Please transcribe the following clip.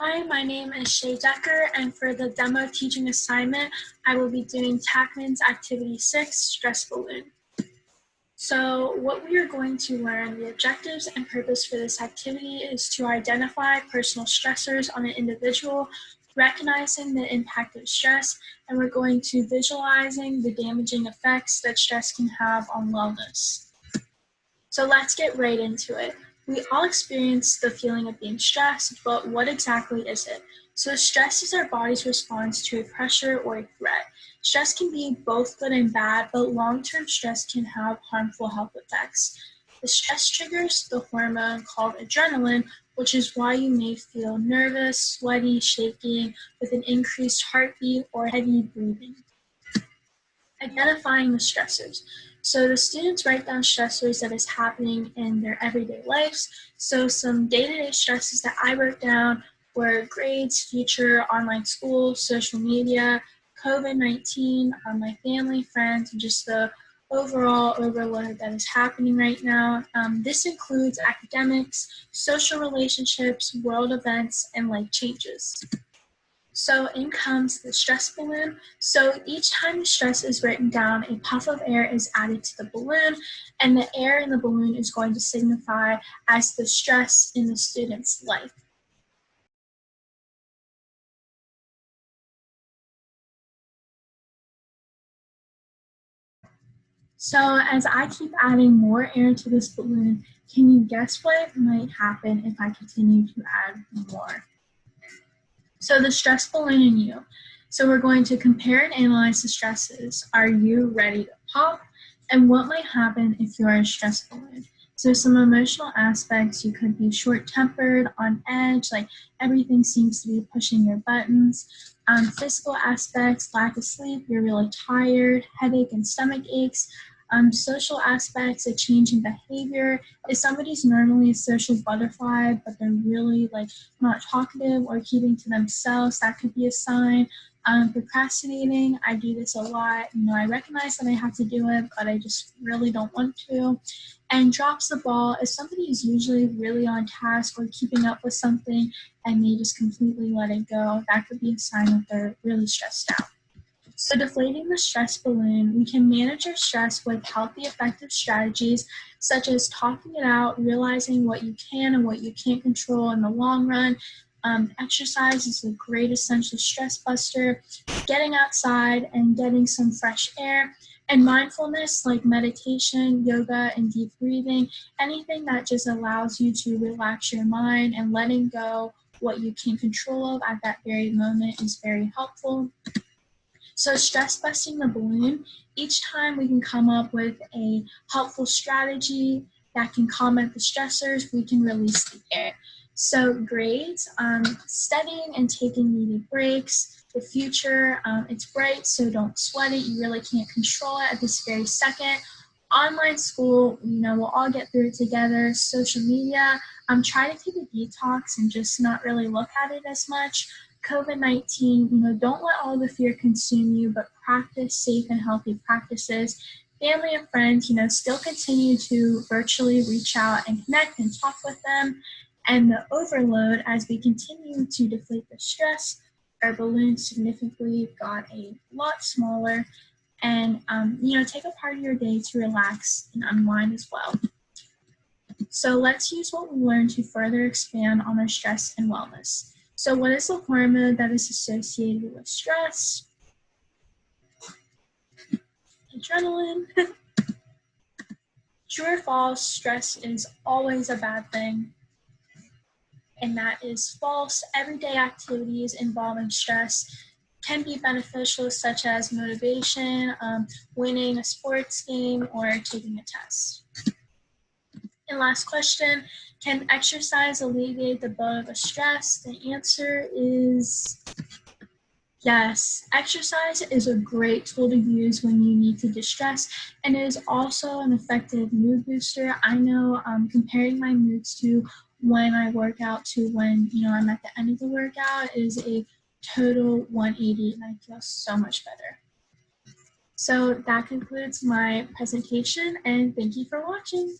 Hi, my name is Shay Decker, and for the demo teaching assignment, I will be doing Tackmann's Activity 6, Stress Balloon. So what we are going to learn, the objectives and purpose for this activity is to identify personal stressors on an individual, recognizing the impact of stress, and we're going to visualizing the damaging effects that stress can have on wellness. So let's get right into it. We all experience the feeling of being stressed, but what exactly is it? So stress is our body's response to a pressure or a threat. Stress can be both good and bad, but long-term stress can have harmful health effects. The stress triggers the hormone called adrenaline, which is why you may feel nervous, sweaty, shaking, with an increased heartbeat or heavy breathing. Identifying the stressors. So the students write down stressors that is happening in their everyday lives. So some day-to-day stresses that I wrote down were grades, future, online school, social media, COVID-19, my family, friends, and just the overall overload that is happening right now. This includes academics, social relationships, world events, and life changes. So in comes the stress balloon. So each time the stress is written down, a puff of air is added to the balloon, and the air in the balloon is going to signify as the stress in the student's life. So as I keep adding more air to this balloon, can you guess what might happen if I continue to add more? So the stress balloon in you. So we're going to compare and analyze the stresses. Are you ready to pop? And what might happen if you are a stress balloon? So some emotional aspects, you could be short-tempered, on edge, like everything seems to be pushing your buttons. Physical aspects, lack of sleep, you're really tired, headache and stomach aches. Social aspects, a change in behavior. If somebody's normally a social butterfly, but they're really not talkative or keeping to themselves, that could be a sign. Procrastinating, I do this a lot. I recognize that I have to do it, but I just really don't want to. And drops the ball, if somebody is usually really on task or keeping up with something and they just completely let it go, that could be a sign that they're really stressed out. So deflating the stress balloon, we can manage our stress with healthy, effective strategies, such as talking it out, realizing what you can and what you can't control in the long run. Exercise is a great essential stress buster. Getting outside and getting some fresh air. And mindfulness, like meditation, yoga, and deep breathing, anything that just allows you to relax your mind and letting go what you can control of at that very moment is very helpful. So stress busting the balloon, each time we can come up with a helpful strategy that can combat the stressors, we can release the air. So grades, studying and taking needed breaks. The future, it's bright, so don't sweat it. You really can't control it at this very second. Online school, we'll all get through it together. Social media, try to take a detox and just not really look at it as much. COVID-19, don't let all the fear consume you, but practice safe and healthy practices. Family and friends, still continue to virtually reach out and connect and talk with them. And the overload, as we continue to deflate the stress, our balloon significantly got a lot smaller. And, take a part of your day to relax and unwind as well. So let's use what we learned to further expand on our stress and wellness. So what is the hormone that is associated with stress? Adrenaline. True or false, stress is always a bad thing. And that is false. Everyday activities involving stress can be beneficial, such as motivation, winning a sports game, or taking a test. And last question, can exercise alleviate the burden of stress? The answer is yes. Exercise is a great tool to use when you need to distress, and it is also an effective mood booster. I know comparing my moods to when I work out to when I'm at the end of the workout is a total 180, and I feel so much better. So that concludes my presentation, and thank you for watching.